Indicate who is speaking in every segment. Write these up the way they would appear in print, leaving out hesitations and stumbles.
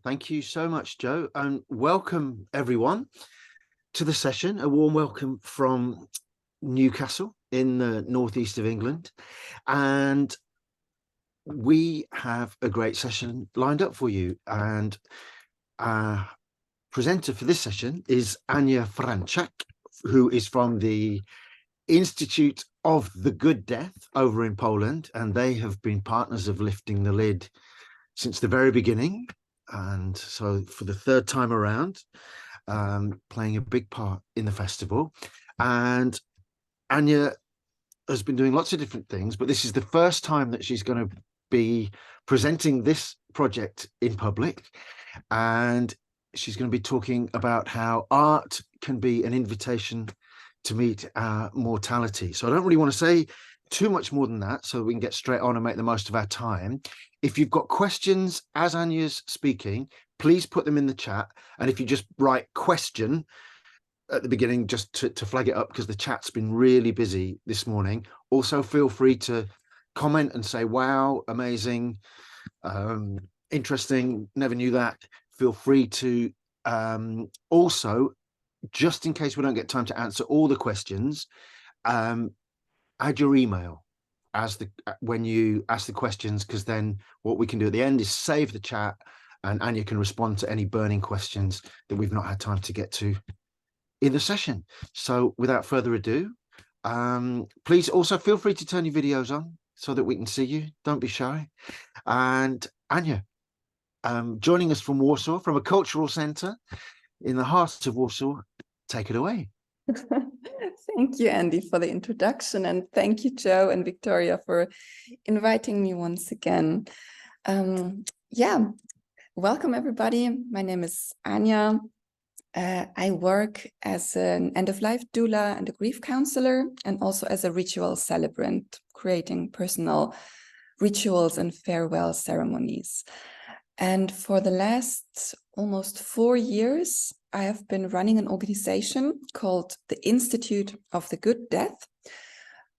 Speaker 1: Thank you so much, Joe, and welcome everyone to the session. A warm welcome from Newcastle in the northeast of England. And we have a great session lined up for you. And our presenter for this session is Anja Franczak, who is from the Instytut of the Good Death over in Poland. And they have been partners of Lifting the Lid since the very beginning. And so for the third time around, playing a big part in the festival. And Anja has been doing lots of different things, but this is the first time that she's going to be presenting this project in public. And she's going to be talking about how art can be an invitation to meet our mortality. So I don't really want to say too much more than that, so we can get straight on and make the most of our time. If you've got questions as Anja's speaking, please put them in the chat. And if you just write question at the beginning, just to flag it up, because the chat's been really busy this morning. Also, feel free to comment and say, wow, amazing, interesting, never knew that. Feel free to also, just in case we don't get time to answer all the questions, add your email as when you ask the questions, because then what we can do at the end is save the chat and Anja can respond to any burning questions that we've not had time to get to in the session. So without further ado, please also feel free to turn your videos on so that we can see you. Don't be shy. And Anja, joining us from Warsaw, from a cultural centre in the heart of Warsaw, take it away.
Speaker 2: Thank you, Andy, for the introduction, and thank you, Joe and Victoria, for inviting me once again. Welcome everybody. My name is Anja. I work as an end-of-life doula and a grief counselor, and also as a ritual celebrant, creating personal rituals and farewell ceremonies. And for the last almost 4 years, I have been running an organization called the Instytut of the Good Death.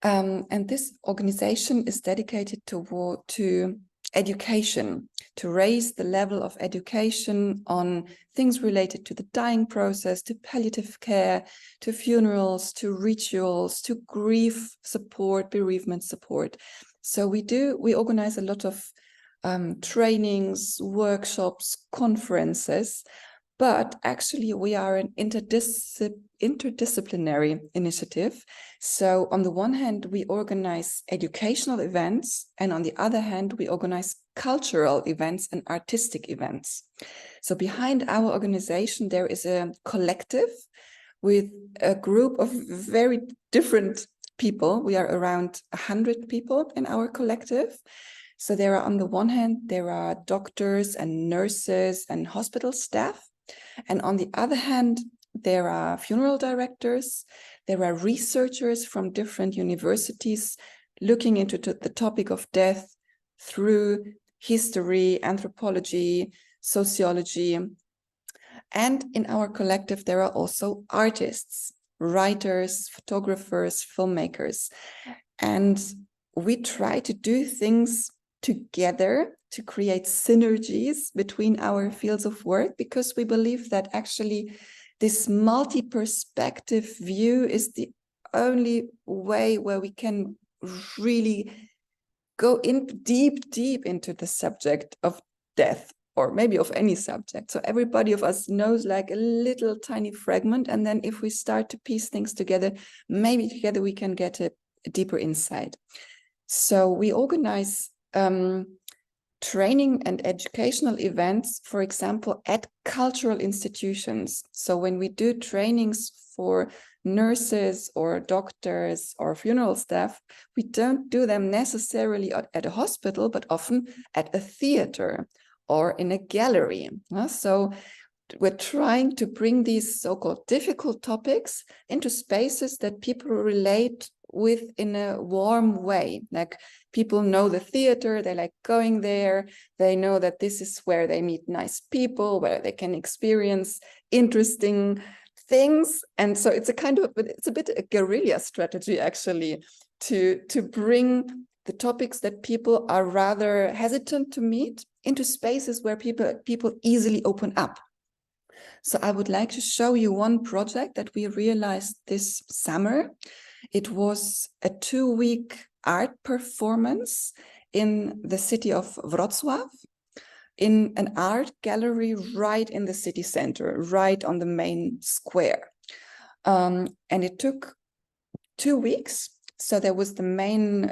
Speaker 2: And this organization is dedicated to education, to raise the level of education on things related to the dying process, to palliative care, to funerals, to rituals, to grief support, bereavement support. So we organize a lot of trainings, workshops, conferences, but actually we are an interdisciplinary initiative. So on the one hand, we organize educational events, and on the other hand, we organize cultural events and artistic events. So behind our organization, there is a collective with a group of very different people. We are around 100 people in our collective. So there are, on the one hand, there are doctors and nurses and hospital staff. And on the other hand, there are funeral directors, there are researchers from different universities looking into the topic of death through history, anthropology, sociology. And in our collective, there are also artists, writers, photographers, filmmakers. And we try to do things together to create synergies between our fields of work, because we believe that actually this multi-perspective view is the only way where we can really go in deep into the subject of death, or maybe of any subject. So everybody of us knows like a little tiny fragment, and then if we start to piece things together, maybe together we can get a deeper insight. So we organize training and educational events, for example, at cultural institutions. So when we do trainings for nurses or doctors or funeral staff, we don't do them necessarily at a hospital, but often at a theater or in a gallery. So we're trying to bring these so-called difficult topics into spaces that people relate with in a warm way. Like, people know the theater, they like going there, they know that this is where they meet nice people, where they can experience interesting things. And so it's a bit a guerrilla strategy actually to bring the topics that people are rather hesitant to meet into spaces where people easily open up. So I would like to show you one project that we realized this summer. It was a 2-week art performance in the city of Wrocław, in an art gallery right in the city center, right on the main square. And it took 2 weeks. So there was the main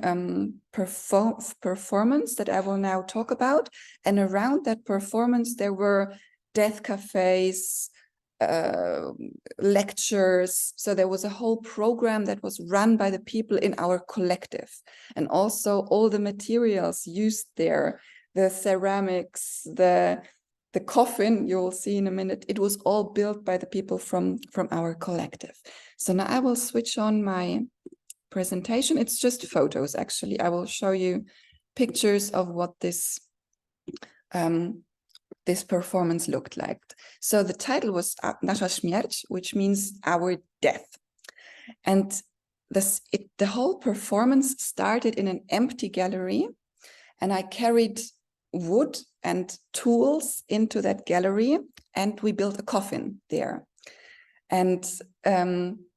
Speaker 2: performance that I will now talk about. And around that performance, there were death cafes, lectures. So there was a whole program that was run by the people in our collective. And also all the materials used there, the ceramics, the coffin, you will see in a minute, it was all built by the people from our collective. So now I will switch on my presentation. It's just photos, actually. I will show you pictures of what this performance looked like. So the title was Nasza Śmierć, which means our death. And the whole performance started in an empty gallery, and I carried wood and tools into that gallery, and we built a coffin there. And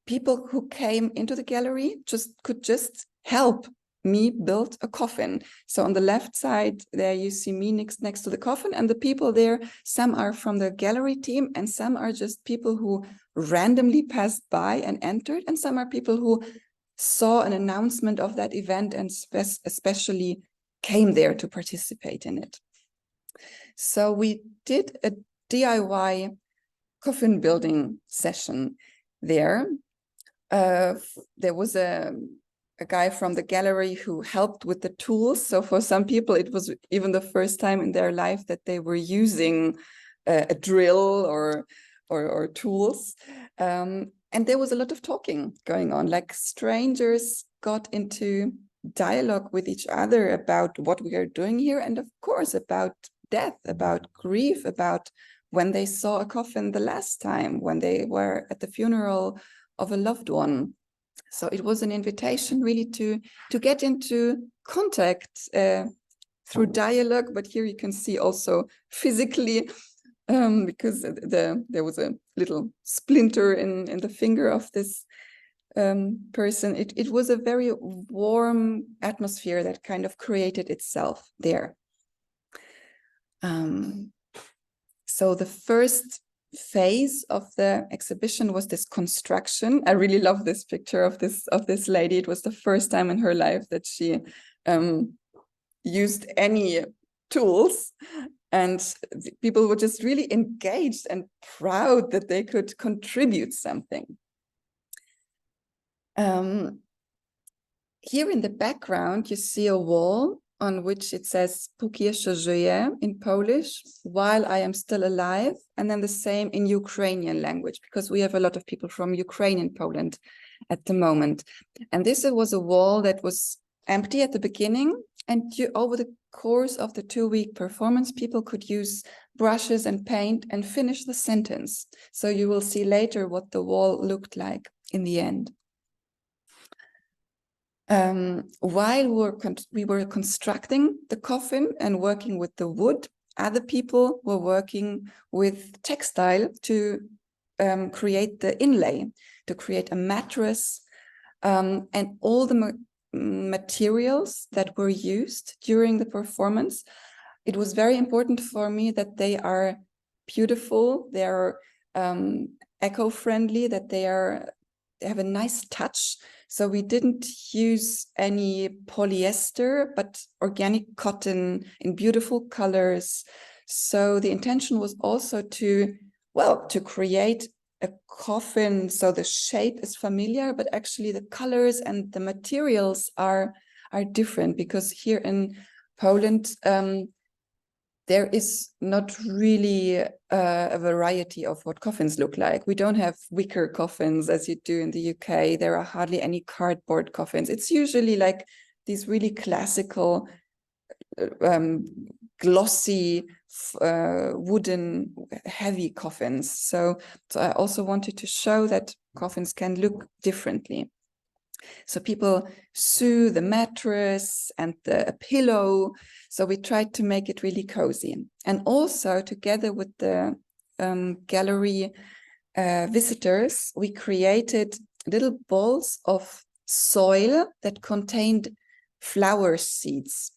Speaker 2: people who came into the gallery could just help me build a coffin. So on the left side there you see me next to the coffin, and the people there, some are from the gallery team and some are just people who randomly passed by and entered, and some are people who saw an announcement of that event and especially came there to participate in it. So we did a DIY coffin building session there. There was a guy from the gallery who helped with the tools. So for some people, it was even the first time in their life that they were using a drill or tools. And there was a lot of talking going on, like strangers got into dialogue with each other about what we are doing here. And of course, about death, about grief, about when they saw a coffin the last time, when they were at the funeral of a loved one. So it was an invitation really to get into contact through dialogue, but here you can see also physically, because there was a little splinter in the finger of this person. It was a very warm atmosphere that kind of created itself there. So the first phase of the exhibition was this construction. I really love this picture of this lady. It was the first time in her life that she used any tools, and people were just really engaged and proud that they could contribute something. Here in the background you see a wall on which it says "Póki jeszcze żyję" in Polish, while I am still alive, and then the same in Ukrainian language, because we have a lot of people from Ukraine in Poland at the moment. And this was a wall that was empty at the beginning, and over the course of the 2-week performance, people could use brushes and paint and finish the sentence. So you will see later what the wall looked like in the end. While we were constructing the coffin and working with the wood, other people were working with textile to create the inlay, to create a mattress, and all the materials that were used during the performance. It was very important for me that they are beautiful, they are eco-friendly, that they have a nice touch. So we didn't use any polyester, but organic cotton in beautiful colors. So the intention was also to create a coffin so the shape is familiar, but actually the colors and the materials are different, because here in Poland there is not really a variety of what coffins look like. We don't have wicker coffins as you do in the UK. There are hardly any cardboard coffins. It's usually like these really classical, glossy, wooden, heavy coffins. So I also wanted to show that coffins can look differently. So people sew the mattress and the pillow. So we tried to make it really cozy. And also together with the gallery visitors, we created little balls of soil that contained flower seeds.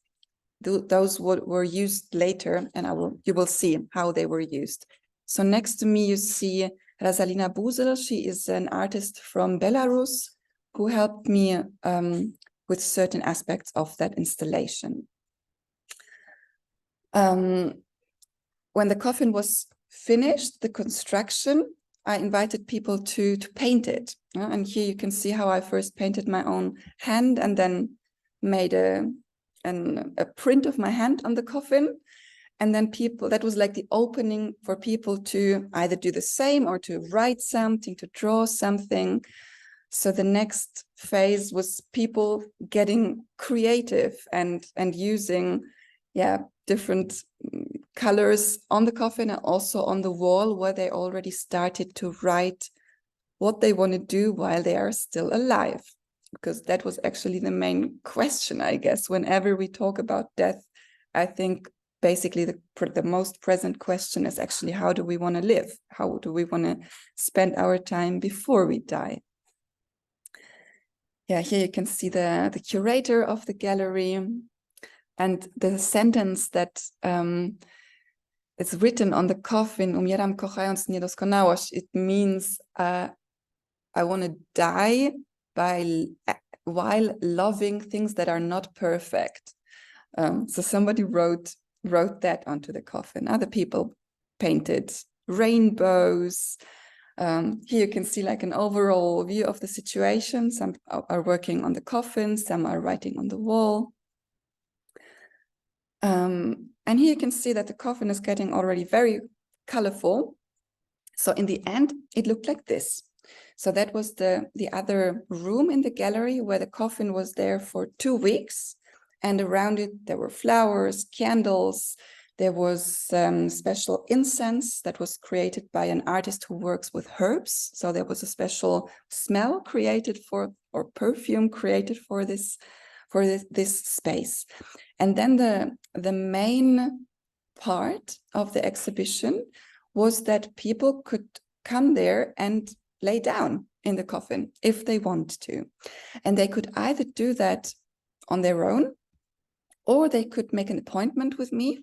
Speaker 2: Those were used later, and you will see how they were used. So next to me, you see Razalina Buzel. She is an artist from Belarus who helped me with certain aspects of that installation. When the coffin was finished, the construction, I invited people to paint it. And here you can see how I first painted my own hand and then made a print of my hand on the coffin. And then that was like the opening for people to either do the same or to write something, to draw something. So the next phase was people getting creative and using, different colors on the coffin and also on the wall, where they already started to write what they want to do while they are still alive. Because that was actually the main question, I guess. Whenever we talk about death, I think basically the most present question is actually, how do we want to live? How do we want to spend our time before we die? Yeah, here you can see the curator of the gallery, and the sentence that is written on the coffin, umieram kochając niedoskonałość. It means I want to die while loving things that are not perfect. So somebody wrote that onto the coffin. Other people painted rainbows. Here you can see like an overall view of the situation. Some are working on the coffin, some are writing on the wall. And here you can see that the coffin is getting already very colorful. So in the end, it looked like this. So that was the other room in the gallery where the coffin was there for 2 weeks. And around it, there were flowers, candles. There was special incense that was created by an artist who works with herbs. So there was a special smell created or perfume created for this space. And then the main part of the exhibition was that people could come there and lay down in the coffin if they want to. And they could either do that on their own, or they could make an appointment with me.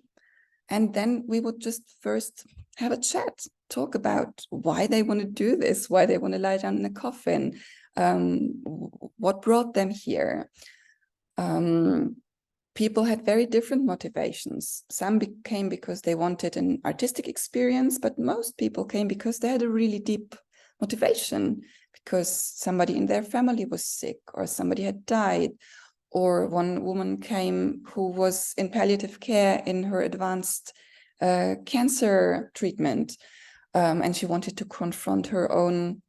Speaker 2: And then we would just first have a chat, talk about why they want to do this, why they want to lie down in a coffin, what brought them here. People had very different motivations. Some came because they wanted an artistic experience, but most people came because they had a really deep motivation, because somebody in their family was sick or somebody had died. Or one woman came who was in palliative care in her advanced cancer treatment, and she wanted to confront her own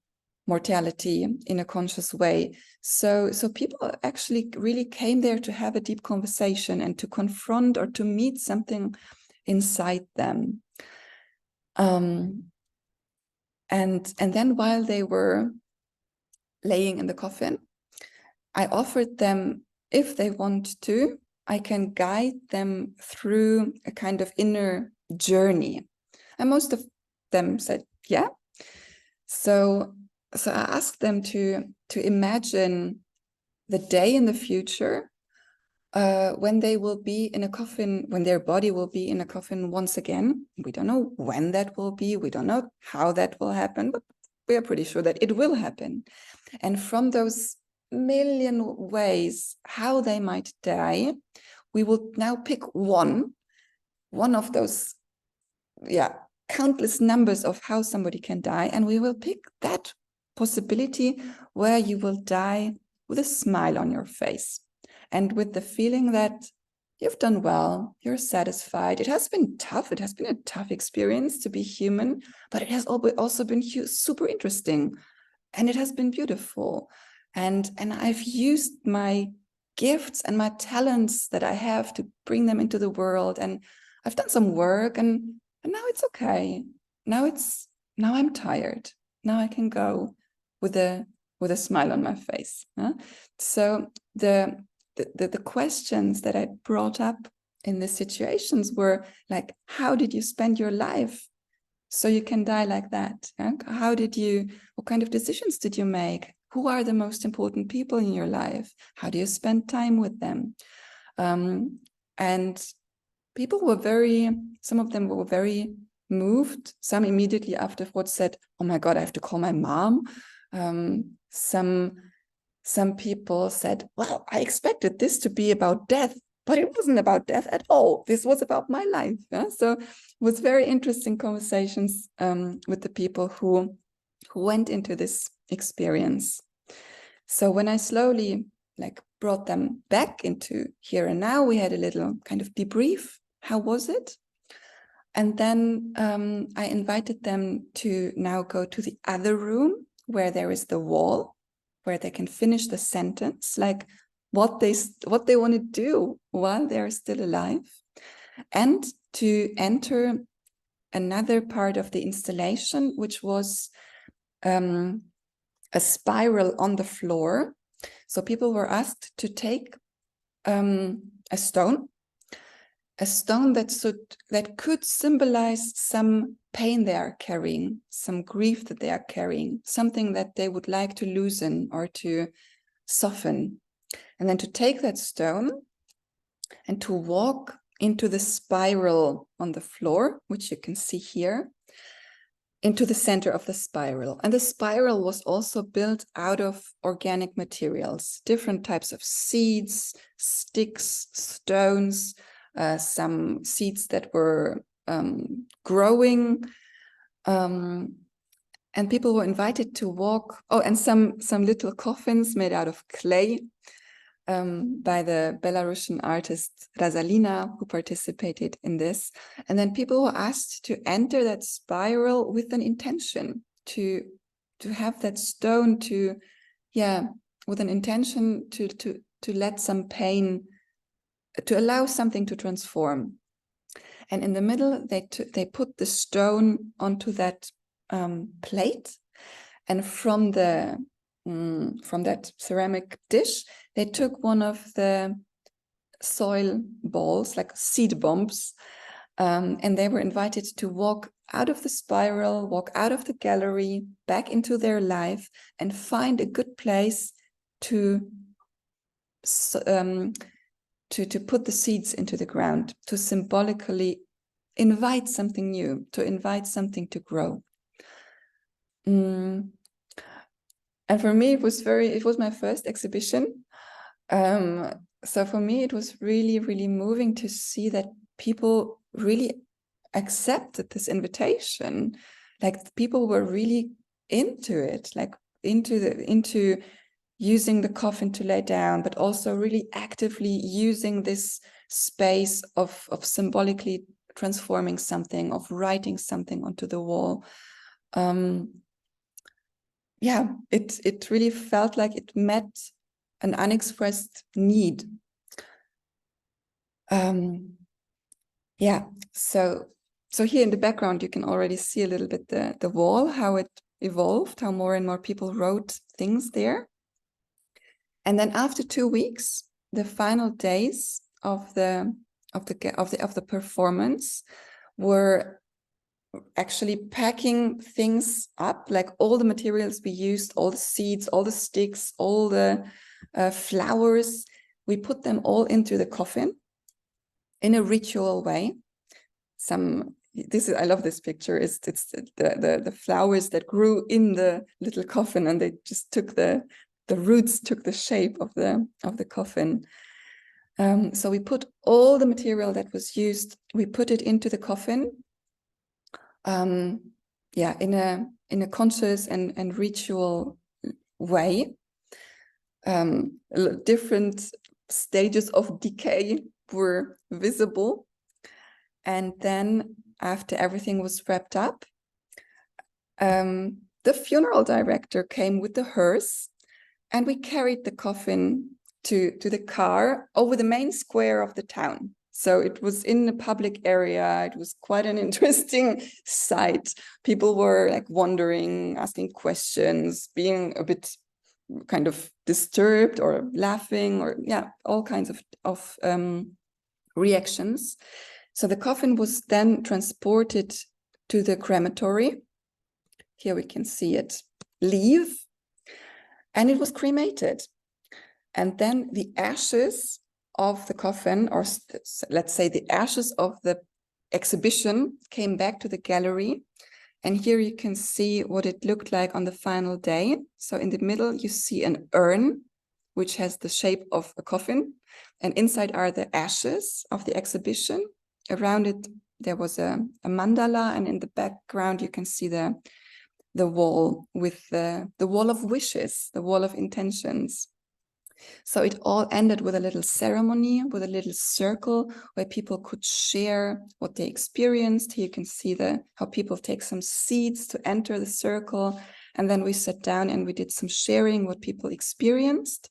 Speaker 2: mortality in a conscious way. So people actually really came there to have a deep conversation and to confront or to meet something inside them. And then while they were laying in the coffin, I offered them, if they want to, I can guide them through a kind of inner journey. And most of them said, yeah. So I asked them to imagine the day in the future when they will be in a coffin, when their body will be in a coffin once again. We don't know when that will be. We don't know how that will happen, but we are pretty sure that it will happen. And from those million ways how they might die, we will now pick one of those countless numbers of how somebody can die, and we will pick that possibility where you will die with a smile on your face and with the feeling that you've done well, you're satisfied. It has been tough. It has been a tough experience to be human, but it has also been super interesting, and it has been beautiful. And I've used my gifts and my talents that I have to bring them into the world. And I've done some work, and now it's okay. Now I'm tired. Now I can go with a with a smile on my face. So the questions that I brought up in the situations were like, how did you spend your life so you can die like that? What kind of decisions did you make? Who are the most important people in your life? How do you spend time with them? And people were some of them were very moved. Some immediately afterwards said, oh my God, I have to call my mom. Some people said, well, I expected this to be about death, but it wasn't about death at all. This was about my life. So it was very interesting conversations with the people who went into this experience. So when I slowly brought them back into here and now, we had a little kind of debrief. How was it? And then I invited them to now go to the other room where there is the wall, where they can finish the sentence, like what they want to do while they're still alive, and to enter another part of the installation, which was a spiral on the floor. So people were asked to take a stone that could symbolize some pain they are carrying, some grief that they are carrying, something that they would like to loosen or to soften. And then to take that stone and to walk into the spiral on the floor, which you can see here, into the center of the spiral. And the spiral was also built out of organic materials, different types of seeds, sticks, stones, some seeds that were growing, and people were invited to walk. Oh, and some little coffins made out of clay by the Belarusian artist Razalina, who participated in this. And then people were asked to enter that spiral with an intention to have that stone with an intention to let some pain, to allow something to transform. And in the middle, they put the stone onto that plate, and from that ceramic dish, they took one of the soil balls, like seed bombs, and they were invited to walk out of the spiral, walk out of the gallery, back into their life, and find a good place to put the seeds into the ground, to symbolically invite something new, to invite something to grow. And for me, it was my first exhibition. So for me, it was really, really moving to see that people really accepted this invitation. Like people were really into it, like into using the coffin to lay down, but also really actively using this space of symbolically transforming something, of writing something onto the wall. It really felt like it met an unexpressed need. So here in the background, you can already see a little bit the wall, how it evolved, how more and more people wrote things there. And then after 2 weeks, the final days of the performance were actually packing things up, like all the materials we used, all the seeds, all the sticks, all the flowers. We put them all into the coffin in a ritual way. I love this picture. It's the flowers that grew in the little coffin, and they just took the roots took the shape of the coffin. So we put all the material that was used, we put it into the coffin. In a conscious and ritual way. Different stages of decay were visible. And then after everything was wrapped up, the funeral director came with the hearse, and we carried the coffin to the car over the main square of the town. So it was in a public area. It was quite an interesting sight. People were like wondering, asking questions, being a bit kind of disturbed or laughing, or all kinds of reactions. So the coffin was then transported to the crematory. Here we can see it leave, and it was cremated. And then the ashes of the coffin, or let's say the ashes of the exhibition, came back to the gallery. And here you can see what it looked like on the final day. So in the middle, you see an urn, which has the shape of a coffin. And inside are the ashes of the exhibition. Around it, there was a mandala. And in the background, you can see the wall with the wall of wishes, the wall of intentions. So it all ended with a little ceremony, with a little circle where people could share what they experienced. Here you can see how people take some seats to enter the circle. And then we sat down and we did some sharing what people experienced.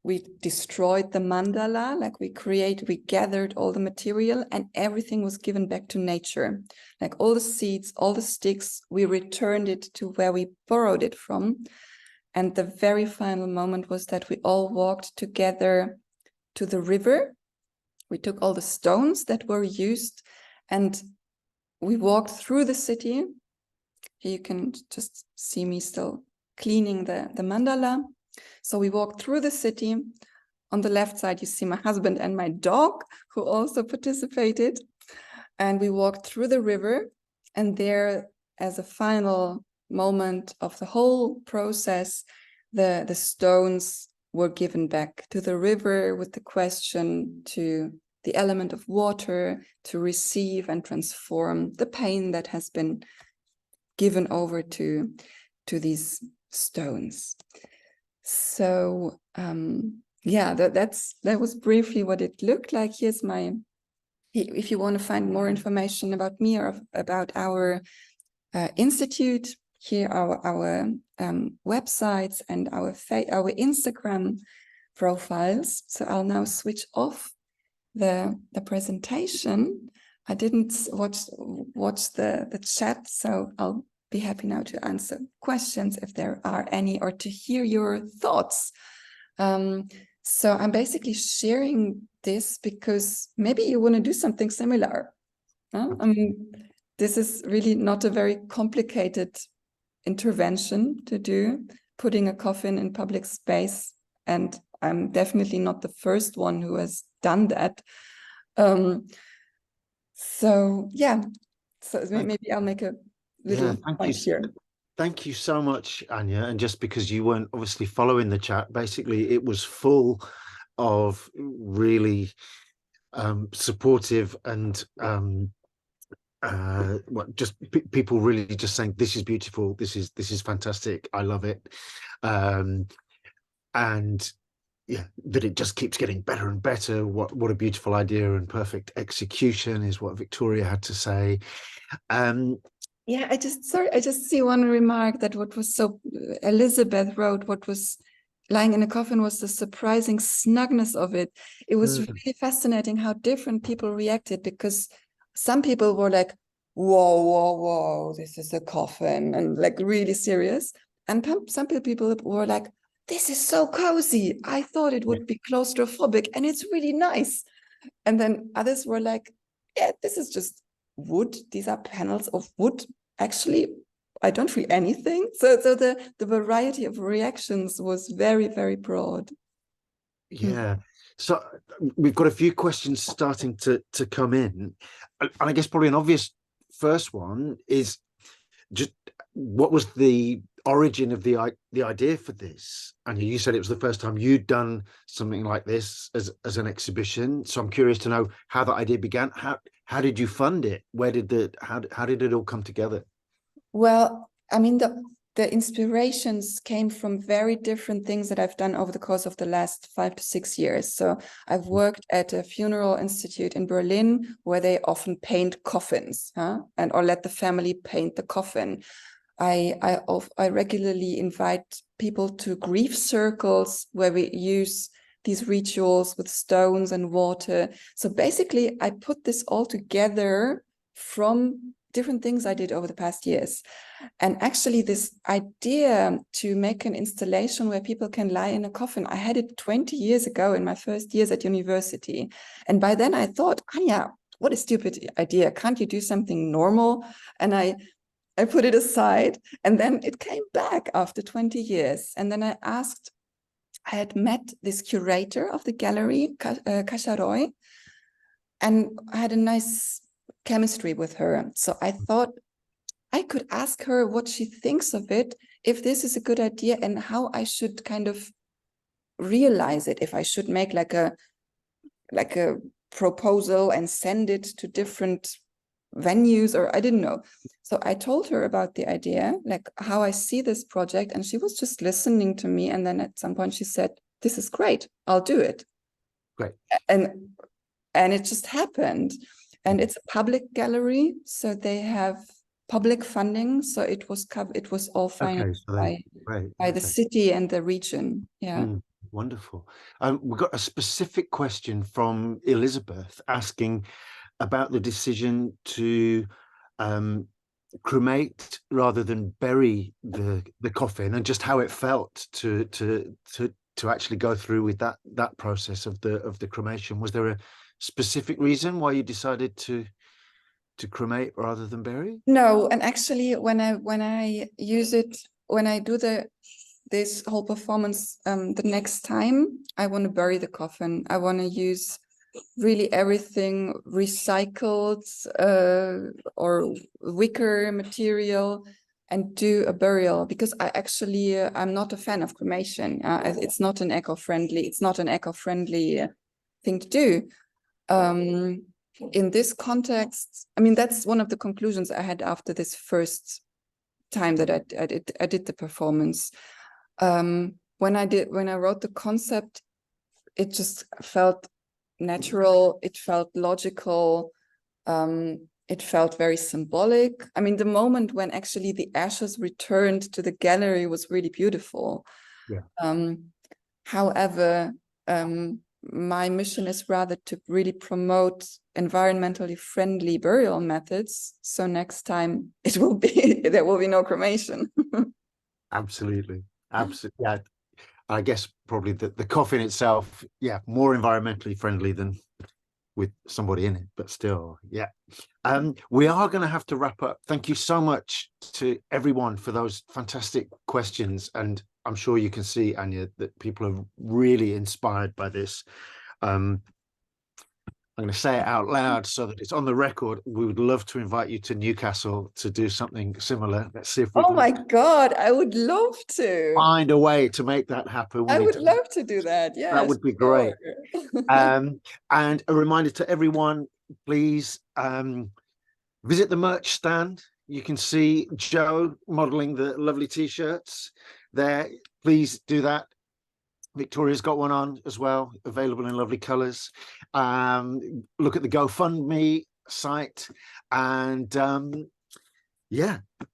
Speaker 2: We destroyed the mandala, like we gathered all the material, and everything was given back to nature. Like all the seeds, all the sticks, we returned it to where we borrowed it from. And the very final moment was that we all walked together to the river. We took all the stones that were used and we walked through the city. Here you can just see me still cleaning the mandala. So we walked through the city. On the left side, you see my husband and my dog, who also participated. And we walked through the river. And there, as a final moment of the whole process, the stones were given back to the river with the question to the element of water to receive and transform the pain that has been given over to these stones. So that was briefly what it looked like. Here's if you want to find more information about me or about our institute, here are our websites and our Instagram profiles. So I'll now switch off the presentation. I didn't watch the chat, so I'll be happy now to answer questions if there are any, or to hear your thoughts. So I'm basically sharing this because maybe you want to do something similar. This is really not a very complicated intervention to do, putting a coffin in public space, and I'm definitely not the first one who has done that. So maybe I'll make a little point here.
Speaker 1: Thank you so much, Anja. And just because you weren't obviously following the chat, basically it was full of really supportive and just people really just saying, this is beautiful, this is fantastic, I love it, and yeah, that it just keeps getting better and better. What a beautiful idea, and perfect execution is what Victoria had to say.
Speaker 2: I just see one remark that what was so Elizabeth wrote, what was lying in a coffin was the surprising snugness of it. It was really fascinating how different people reacted, because some people were like, whoa, this is a coffin, and like really serious. And some people were like, this is so cozy. I thought it would be claustrophobic, and it's really nice. And then others were like, yeah, this is just wood. These are panels of wood. Actually, I don't feel anything. So the variety of reactions was very, very broad.
Speaker 1: Yeah. So we've got a few questions starting to come in. And I guess probably an obvious first one is just, what was the origin of the idea for this? And you said it was the first time you'd done something like this as an exhibition. So I'm curious to know how that idea began. How did you fund it? How did it all come together?
Speaker 2: Well, I mean, the inspirations came from very different things that I've done over the course of the last 5 to 6 years. So I've worked at a funeral institute in Berlin where they often paint coffins, or let the family paint the coffin. I regularly invite people to grief circles where we use these rituals with stones and water. So basically, I put this all together from different things I did over the past years. And actually this idea to make an installation where people can lie in a coffin, I had it 20 years ago in my first years at university. And by then I thought, Anja, what a stupid idea. Can't you do something normal? And I put it aside, and then it came back after 20 years. And then I had met this curator of the gallery, Kasharoy, and I had a nice chemistry with her. So I thought I could ask her what she thinks of it, if this is a good idea, and how I should kind of realize it, if I should make like a proposal and send it to different venues, or I didn't know. So I told her about the idea, like how I see this project, and she was just listening to me. And then at some point she said, this is great, I'll do it.
Speaker 1: Great.
Speaker 2: And it just happened. And it's a public gallery, so they have public funding. So it was all financed by the city and the region. Yeah.
Speaker 1: Wonderful. We've got a specific question from Elizabeth asking about the decision to cremate rather than bury the coffin, and just how it felt to actually go through with that process of the cremation. Was there a specific reason why you decided to cremate rather than bury?
Speaker 2: No, and actually when I use it, when I do this whole performance, the next time I want to bury the coffin. I want to use really everything recycled or wicker material and do a burial, because I'm not a fan of cremation. It's not an eco-friendly thing to do. In this context, I mean, that's one of the conclusions I had after this first time that I did the performance. When I wrote the concept, it just felt natural, it felt logical, it felt very symbolic. I mean, the moment when actually the ashes returned to the gallery was really beautiful.
Speaker 1: Yeah.
Speaker 2: However, my mission is rather to really promote environmentally friendly burial methods. So next time there will be no cremation.
Speaker 1: Absolutely. Yeah. I guess probably the coffin itself, more environmentally friendly than with somebody in it, but still, yeah. We are going to have to wrap up. Thank you so much to everyone for those fantastic questions, and I'm sure you can see, Anja, that people are really inspired by this. I'm going to say it out loud so that it's on the record. We would love to invite you to Newcastle to do something similar. Let's see if we can.
Speaker 2: Oh my God, I would love to
Speaker 1: find a way to make that happen.
Speaker 2: I would love to do that. Yeah,
Speaker 1: that would be great. And a reminder to everyone, please visit the merch stand. You can see Joe modeling the lovely t-shirts there. Please do that. Victoria's got one on as well, available in lovely colors. Look at the GoFundMe site, and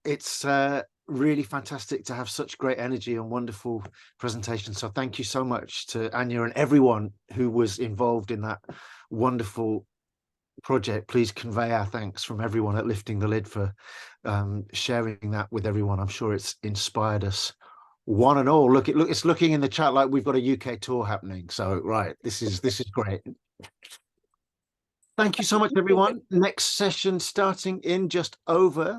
Speaker 1: it's really fantastic to have such great energy and wonderful presentation. So thank you so much to Anja and everyone who was involved in that wonderful project. Please convey our thanks from everyone at Lifting the Lid for sharing that with everyone. I'm sure it's inspired us one and all. Look, it's looking in the chat like we've got a UK tour happening. So right, this is great. Thank you so much, everyone. Next session starting in just over